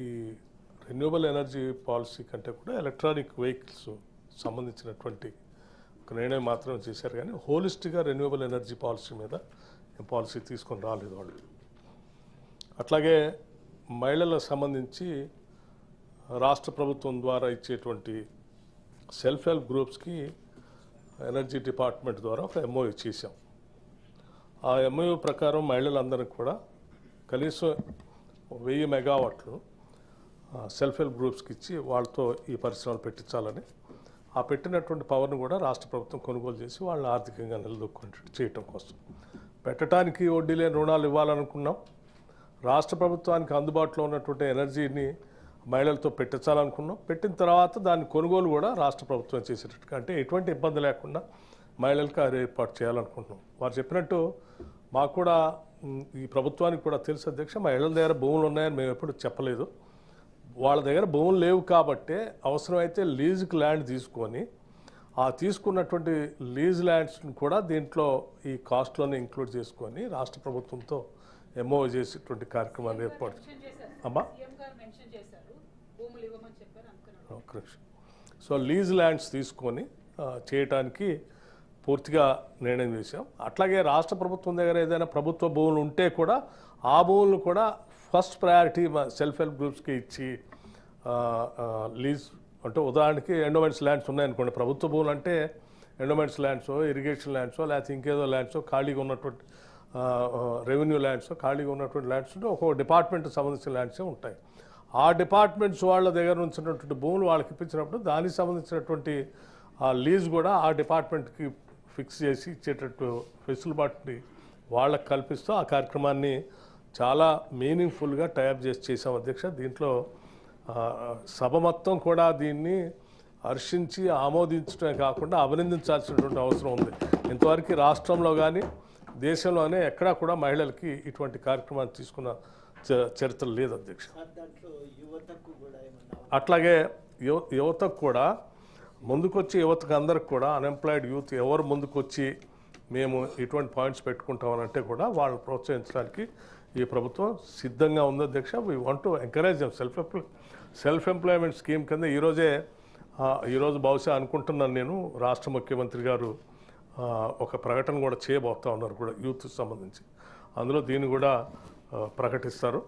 ఈ renewable energy policy కంటే కూడా ఎలక్ట్రానిక్ వెహికల్స్ సంబంధించినటువంటి ఒక నిర్ణయం మాత్రం చేశారు, కానీ హోలిస్టిక్గా రెన్యూబుల్ ఎనర్జీ పాలసీ మీద పాలసీ తీసుకొని రాలేదు వాళ్ళు. అట్లాగే మహిళలకు సంబంధించి రాష్ట్ర ప్రభుత్వం ద్వారా ఇచ్చేటువంటి సెల్ఫ్ హెల్ప్ గ్రూప్స్కి ఎనర్జీ డిపార్ట్మెంట్ ద్వారా ఒక ఎంఓయూ చేశాం. ఆ ఎంఓయూ ప్రకారం మహిళలందరికీ కూడా కనీసం 1000 మెగావాట్లు సెల్ఫ్ హెల్ప్ గ్రూప్స్కి ఇచ్చి వాళ్ళతో ఈ పరిశ్రమలు పెట్టించాలని, ఆ పెట్టినటువంటి పవర్ను కూడా రాష్ట్ర ప్రభుత్వం కొనుగోలు చేసి వాళ్ళని ఆర్థికంగా నిలదొక్కునేటట్టు చేయటం కోసం పెట్టడానికి వడ్డీ లేని రుణాలు ఇవ్వాలనుకున్నాం. రాష్ట్ర ప్రభుత్వానికి అందుబాటులో ఉన్నటువంటి ఎనర్జీని మహిళలతో పెట్టించాలనుకున్నాం. పెట్టిన తర్వాత దాని కొనుగోలు కూడా రాష్ట్ర ప్రభుత్వం చేసేటట్టుగా, అంటే ఎటువంటి ఇబ్బంది లేకుండా మహిళలకు అది ఏర్పాటు చేయాలనుకుంటున్నాం. వారు చెప్పినట్టు మాకు కూడా ఈ ప్రభుత్వానికి కూడా తెలుసు అధ్యక్ష, మహిళల దగ్గర భూములు ఉన్నాయని మేము ఎప్పుడు చెప్పలేదు. వాళ్ళ దగ్గర భూములు లేవు కాబట్టే అవసరమైతే లీజుకి ల్యాండ్ తీసుకొని ఆ తీసుకున్నటువంటి లీజ్ ల్యాండ్స్ని కూడా దీంట్లో ఈ కాస్ట్లోనే ఇంక్లూడ్ చేసుకొని రాష్ట్ర ప్రభుత్వంతో ఎంఓ చేసేటువంటి కార్యక్రమాన్ని ఏర్పాటు. అమ్మా సో లీజ్ ల్యాండ్స్ తీసుకొని చేయటానికి పూర్తిగా నిర్ణయం చేశాం. అట్లాగే రాష్ట్ర ప్రభుత్వం దగ్గర ఏదైనా ప్రభుత్వ భూములు ఉంటే కూడా ఆ భూములను కూడా ఫస్ట్ ప్రయారిటీ సెల్ఫ్ హెల్ప్ గ్రూప్స్కి ఇచ్చి లీజ్, అంటే ఉదాహరణకి ఎండోమెంట్స్ ల్యాండ్స్ ఉన్నాయనుకోండి, ప్రభుత్వ భూములు అంటే ఎండోమెంట్స్ ల్యాండ్సో ఇరిగేషన్ ల్యాండ్సో లేకపోతే ఇంకేదో ల్యాండ్సో ఖాళీగా ఉన్నటువంటి రెవెన్యూ ల్యాండ్సో ఖాళీగా ఉన్నటువంటి ల్యాండ్స్ ఉంటే ఒక్కొక్క డిపార్ట్మెంట్కి సంబంధించిన ల్యాండ్సే ఉంటాయి. ఆ డిపార్ట్మెంట్స్ వాళ్ళ దగ్గర ఉంచినటువంటి భూములు వాళ్ళకి ఇప్పించినప్పుడు దానికి సంబంధించినటువంటి ఆ లీజ్ కూడా ఆ డిపార్ట్మెంట్కి ఫిక్స్ చేసి ఇచ్చేటట్టు వెసులుబాటుని వాళ్ళకి కల్పిస్తూ ఆ కార్యక్రమాన్ని చాలా మీనింగ్ఫుల్గా టైప్ చేసాం అధ్యక్ష. దీంట్లో సభ మొత్తం కూడా దీన్ని హర్షించి ఆమోదించడమే కాకుండా అభినందించాల్సినటువంటి అవసరం ఉంది. ఇంతవరకు రాష్ట్రంలో కానీ దేశంలోనే ఎక్కడా కూడా మహిళలకి ఇటువంటి కార్యక్రమాన్ని తీసుకున్న చరిత్ర లేదు అధ్యక్ష. అట్లాగే యువతకు కూడా ముందుకొచ్చి యువతకు అందరికి కూడా అన్ఎంప్లాయిడ్ యూత్ ఎవరు ముందుకొచ్చి మేము ఇటువంటి పాయింట్స్ పెట్టుకుంటామని అంటే కూడా వాళ్ళని ప్రోత్సహించడానికి ఈ ప్రభుత్వం సిద్ధంగా ఉంది అధ్యక్ష. We want to encourage self employment scheme కింద ఈరోజు బహుశా అనుకుంటున్నాను నేను, రాష్ట్ర ముఖ్యమంత్రి గారు ఒక ప్రకటన కూడా చేయబోతా ఉన్నారు కూడా యూత్కి సంబంధించి. అందులో దీన్ని కూడా ప్రకటిస్తారు.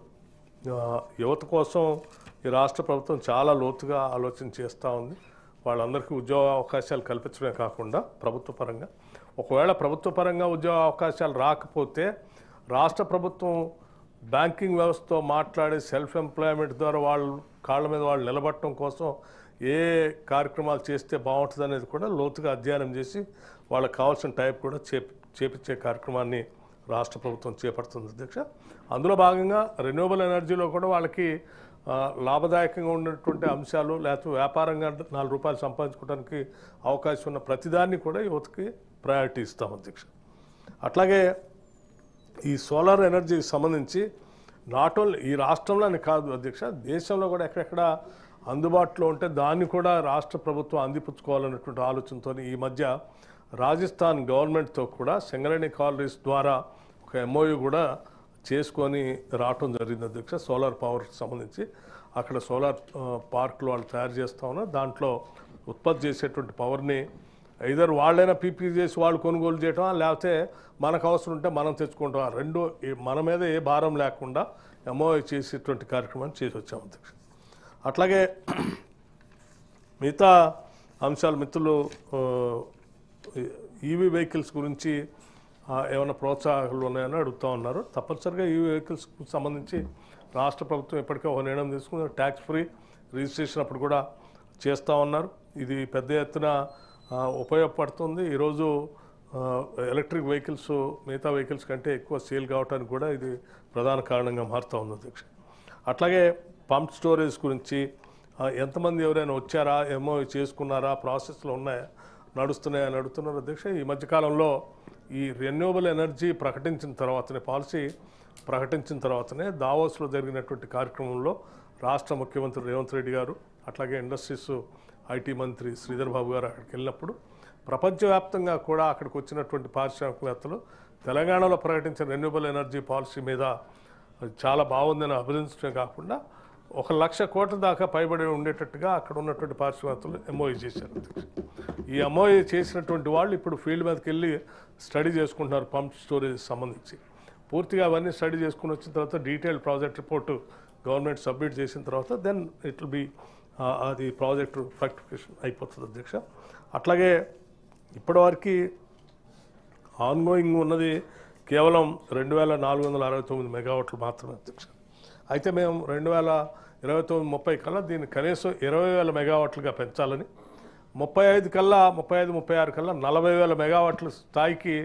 యువత కోసం ఈ రాష్ట్ర ప్రభుత్వం చాలా లోతుగా ఆలోచన చేస్తూ ఉంది. వాళ్ళందరికీ ఉద్యోగ అవకాశాలు కల్పించడమే కాకుండా ప్రభుత్వ పరంగా, ఒకవేళ ప్రభుత్వ పరంగా ఉద్యోగ అవకాశాలు రాకపోతే రాష్ట్ర ప్రభుత్వం బ్యాంకింగ్ వ్యవస్థతో మాట్లాడి సెల్ఫ్ ఎంప్లాయ్మెంట్ ద్వారా వాళ్ళు కాళ్ళ మీద వాళ్ళు నిలబడటం కోసం ఏ కార్యక్రమాలు చేస్తే బాగుంటుంది అనేది కూడా లోతుగా అధ్యయనం చేసి వాళ్ళకి కావాల్సిన టైప్ కూడా చేపించే కార్యక్రమాన్ని రాష్ట్ర ప్రభుత్వం చేపడుతుంది అధ్యక్ష. అందులో భాగంగా రెన్యూబుల్ ఎనర్జీలో కూడా వాళ్ళకి లాభదాయకంగా ఉన్నటువంటి అంశాలు, లేకపోతే వ్యాపారంగా 4 రూపాయలు సంపాదించుకోవడానికి అవకాశం ఉన్న ప్రతిదాన్ని కూడా యువతకి ప్రయారిటీ ఇస్తాం అధ్యక్ష. అట్లాగే ఈ సోలార్ ఎనర్జీకి సంబంధించి నాట్ ఓన్లీ ఈ రాష్ట్రంలోనే కాదు అధ్యక్ష, దేశంలో కూడా ఎక్కడెక్కడ అందుబాటులో ఉంటే దాన్ని కూడా రాష్ట్ర ప్రభుత్వం అందిపుచ్చుకోవాలన్నటువంటి ఆలోచనతో ఈ మధ్య రాజస్థాన్ గవర్నమెంట్తో కూడా సింగరేణి కాలరీస్ ద్వారా ఒక ఎంఓయూ కూడా చేసుకొని రావటం జరిగింది అధ్యక్ష. సోలార్ పవర్కి సంబంధించి అక్కడ సోలార్ పార్కులు వాళ్ళు తయారు చేస్తూ ఉన్నారు. దాంట్లో ఉత్పత్తి చేసేటువంటి పవర్ని ఐదర్ వాళ్ళైనా పీపీ చేసి వాళ్ళు కొనుగోలు చేయటం, లేకపోతే మనకు అవసరం ఉంటే మనం తెచ్చుకుంటాం. రెండు మన మీద ఏ భారం లేకుండా ఎంఓఐ చేసేటువంటి కార్యక్రమాన్ని చేసి వచ్చాం అధ్యక్ష. అట్లాగే మిగతా అంశాలు మిత్రులు ఈవీ వెహికల్స్ గురించి ఏమైనా ప్రోత్సాహాలు ఉన్నాయని అడుగుతూ ఉన్నారు. తప్పనిసరిగా ఈవీ వెహికల్స్కి సంబంధించి రాష్ట్ర ప్రభుత్వం ఇప్పటికే ఒక నిర్ణయం తీసుకుని ట్యాక్స్ ఫ్రీ రిజిస్ట్రేషన్ అప్పుడు కూడా చేస్తూ ఉన్నారు. ఇది పెద్ద ఎత్తున ఉపయోగపడుతుంది. ఈరోజు ఎలక్ట్రిక్ వెహికల్స్ మిగతా వెహికల్స్ కంటే ఎక్కువ సేల్ కావడానికి కూడా ఇది ప్రధాన కారణంగా మారుతూ ఉంది అధ్యక్ష. అట్లాగే పంప్ స్టోరేజ్ గురించి ఎంతమంది ఎవరైనా వచ్చారా, ఏమో చేసుకున్నారా, ప్రాసెస్లో ఉన్నాయా, నడుస్తున్నాయని అడుగుతున్నారు అధ్యక్ష. ఈ మధ్యకాలంలో ఈ రెన్యూబుల్ ఎనర్జీ ప్రకటించిన తర్వాతనే, పాలసీ ప్రకటించిన తర్వాతనే దావోస్లో జరిగినటువంటి కార్యక్రమంలో రాష్ట్ర ముఖ్యమంత్రి రేవంత్ రెడ్డి గారు, అట్లాగే ఇండస్ట్రీస్ ఐటీ మంత్రి శ్రీధర్ బాబు గారు అక్కడికి వెళ్ళినప్పుడు ప్రపంచవ్యాప్తంగా కూడా అక్కడికి వచ్చినటువంటి పారిశ్రామికవేత్తలు తెలంగాణలో ప్రకటించిన రెన్యూబుల్ ఎనర్జీ పాలసీ మీద చాలా బాగుందని అభినందించడమే కాకుండా 1,00,000 కోట్ల దాకా పైబడి ఉండేటట్టుగా అక్కడ ఉన్నటువంటి పారిశ్రామికవేత్తలు ఎంఓయూ చేశారు అధ్యక్ష. ఈ ఎంఓయూ చేసినటువంటి వాళ్ళు ఇప్పుడు ఫీల్డ్ మీదకి వెళ్ళి స్టడీ చేసుకుంటున్నారు పంప్ స్టోరేజ్ సంబంధించి. పూర్తిగా అవన్నీ స్టడీ చేసుకుని వచ్చిన తర్వాత detailed project report government submit చేసిన తర్వాత దెన్ ఇట్ విల్ బి అది ప్రాజెక్టు ఫ్రాక్టిఫికేషన్ అయిపోతుంది అధ్యక్ష. అట్లాగే ఇప్పటివరకు ఆన్గోయింగ్ ఉన్నది కేవలం 2,469 మెగావాట్లు మాత్రమే అధ్యక్ష. అయితే మేము 2029-30 కల్లా దీన్ని కనీసం 20,000 మెగావాట్లుగా పెంచాలని, 35 కల్లా 36 కల్లా 40,000 మెగావాట్ల స్థాయికి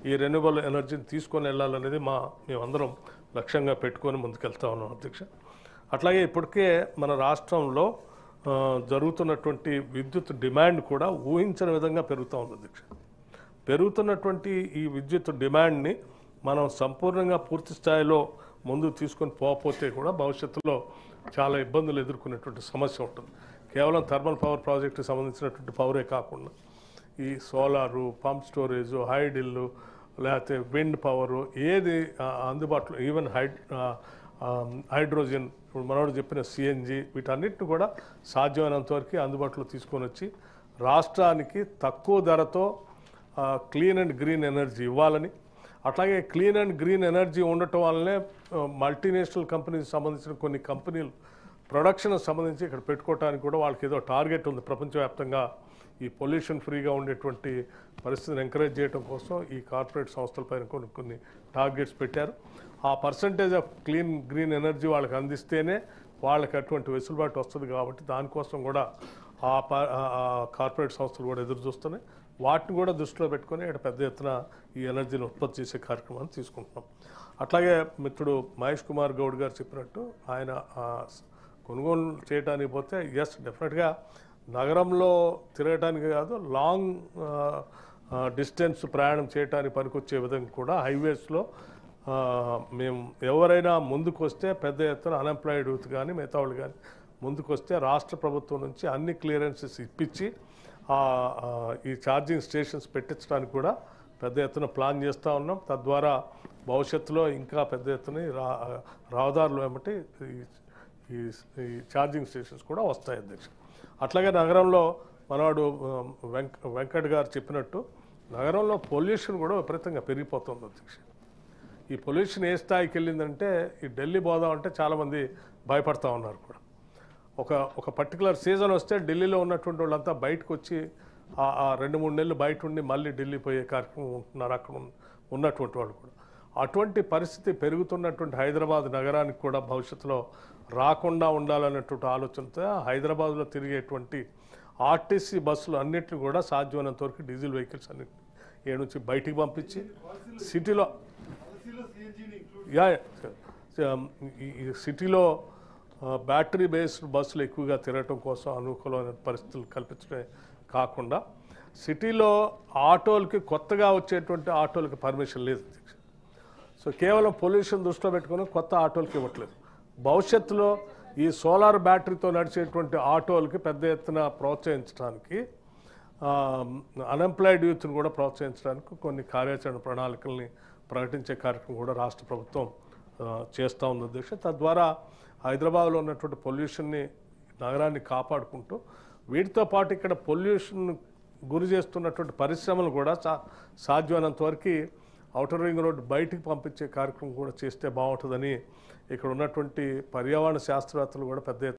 ఈ రెన్యూబుల్ ఎనర్జీని తీసుకొని వెళ్ళాలనేది మేమందరం లక్ష్యంగా పెట్టుకొని ముందుకెళ్తా ఉన్నాం అధ్యక్ష. అట్లాగే ఇప్పటికే మన రాష్ట్రంలో జరుగుతున్నటువంటి విద్యుత్ డిమాండ్ కూడా ఊహించని విధంగా పెరుగుతూ ఉంది అధ్యక్ష. పెరుగుతున్నటువంటి ఈ విద్యుత్ డిమాండ్ని మనం సంపూర్ణంగా పూర్తి స్థాయిలో ముందుకు తీసుకొని పోకపోతే కూడా భవిష్యత్తులో చాలా ఇబ్బందులు ఎదుర్కొనేటువంటి సమస్య ఉంటుంది. కేవలం థర్మల్ పవర్ ప్రాజెక్టుకి సంబంధించినటువంటి పవరే కాకుండా ఈ సోలారు, పంప్ స్టోరేజు, హైడిల్లు, లేకపోతే విండ్ పవరు ఏది అందుబాటులో, ఈవెన్ హైడ్రోజన్, ఇప్పుడు మనోడు చెప్పిన సిఎన్జి, వీటన్నిటిని కూడా సాధ్యమైనంత వరకు అందుబాటులో తీసుకొని వచ్చి రాష్ట్రానికి తక్కువ ధరతో క్లీన్ అండ్ గ్రీన్ ఎనర్జీ ఇవ్వాలని, అట్లాగే క్లీన్ అండ్ గ్రీన్ ఎనర్జీ ఉండటం వల్లనే మల్టీనేషనల్ కంపెనీకి సంబంధించిన కొన్ని కంపెనీలు ప్రొడక్షన్ సంబంధించి ఇక్కడ పెట్టుకోవడానికి కూడా వాళ్ళకి ఏదో టార్గెట్ ఉంది. ప్రపంచవ్యాప్తంగా ఈ పొల్యూషన్ ఫ్రీగా ఉండేటువంటి పరిస్థితిని ఎంకరేజ్ చేయడం కోసం ఈ కార్పొరేట్ సంస్థలపైన కొన్ని టార్గెట్స్ పెట్టారు. ఆ percentage of clean green energy వాళ్ళకి అందిస్తేనే వాళ్ళకి అటువంటి వెసులుబాటు వస్తుంది. కాబట్టి దానికోసం కూడా ఆ కార్పొరేట్ సంస్థలు కూడా ఎదురు చూస్తున్నాయి. వాటిని కూడా దృష్టిలో పెట్టుకొని ఇక్కడ పెద్ద ఎత్తున ఈ ఎనర్జీని ఉత్పత్తి చేసే కార్యక్రమాన్ని తీసుకుంటున్నాం. అట్లాగే మిత్రుడు మహేష్ కుమార్ గౌడ్ గారు చెప్పినట్టు ఆయన కొనుగోలు చేయడానికి పోతే ఎస్ డెఫినెట్గా నగరంలో తిరగటానికి కాదు, లాంగ్ డిస్టెన్స్ ప్రయాణం చేయడానికి పనికొచ్చే విధంగా కూడా హైవేస్లో మేము ఎవరైనా ముందుకు వస్తే పెద్ద ఎత్తున అన్ఎంప్లాయిడ్ యూత్ కానీ మిగతా వాళ్ళు కానీ ముందుకు వస్తే రాష్ట్ర ప్రభుత్వం నుంచి అన్ని క్లియరెన్సెస్ ఇప్పించి ఈ ఛార్జింగ్ స్టేషన్స్ పెట్టించడానికి కూడా పెద్ద ఎత్తున ప్లాన్ చేస్తూ ఉన్నాం. తద్వారా భవిష్యత్తులో ఇంకా పెద్ద ఎత్తున రహదారులు ఏమంటే ఈ ఛార్జింగ్ స్టేషన్స్ కూడా వస్తాయి అధ్యక్ష. అట్లాగే నగరంలో మనవాడు వెంకట్ గారు చెప్పినట్టు నగరంలో పొల్యూషన్ కూడా విపరీతంగా పెరిగిపోతుంది అధ్యక్ష. ఈ పొల్యూషన్ ఏ స్థాయికి వెళ్ళిందంటే ఈ ఢిల్లీ పోదామంటే చాలామంది భయపడతా ఉన్నారు కూడా. ఒక పర్టికులర్ సీజన్ వస్తే ఢిల్లీలో ఉన్నటువంటి వాళ్ళంతా బయటకు వచ్చి 2-3 నెలలు బయట ఉండి మళ్ళీ ఢిల్లీ పోయే కార్యక్రమం ఉంటున్నారు అక్కడ ఉన్నటువంటి వాళ్ళు కూడా. అటువంటి పరిస్థితి పెరుగుతున్నటువంటి హైదరాబాద్ నగరానికి కూడా భవిష్యత్తులో రాకుండా ఉండాలనేటువంటి ఆలోచనతో హైదరాబాద్లో తిరిగేటువంటి ఆర్టీసీ బస్సులు అన్నింటినీ కూడా సాధ్యమైనంత వరకు డీజిల్ వెహికల్స్ అన్నింటినీ ఏ నుంచి బయటికి పంపించి సిటీలో సిటీలో బ్యాటరీ బేస్డ్ బస్సులు ఎక్కువగా తిరగటం కోసం అనుకూలమైన పరిస్థితులు కల్పించడమే కాకుండా సిటీలో ఆటోలకి కొత్తగా వచ్చేటువంటి ఆటోలకి పర్మిషన్ లేదు అధ్యక్ష. సో కేవలం పొల్యూషన్ దృష్టిలో పెట్టుకుని కొత్త ఆటోలకి ఇవ్వట్లేదు. భవిష్యత్తులో ఈ సోలార్ బ్యాటరీతో నడిచేటువంటి ఆటోలకి పెద్ద ఎత్తున ప్రోత్సహించడానికి, అన్ఎంప్లాయిడ్ యూత్ని కూడా ప్రోత్సహించడానికి కొన్ని కార్యాచరణ ప్రణాళికల్ని ప్రకటించే కార్యక్రమం కూడా రాష్ట్ర ప్రభుత్వం చేస్తూ ఉంది అధ్యక్ష. తద్వారా హైదరాబాద్లో ఉన్నటువంటి పొల్యూషన్ని, నగరాన్ని కాపాడుకుంటూ వీటితో పాటు ఇక్కడ పొల్యూషన్ గురి చేస్తున్నటువంటి పరిశ్రమలు కూడా సాధ్యమైనంత వరకు ఔటర్ రింగ్ రోడ్ బయటికి పంపించే కార్యక్రమం కూడా చేస్తే బాగుంటుందని ఇక్కడ ఉన్నటువంటి పర్యావరణ శాస్త్రవేత్తలు కూడా పెద్ద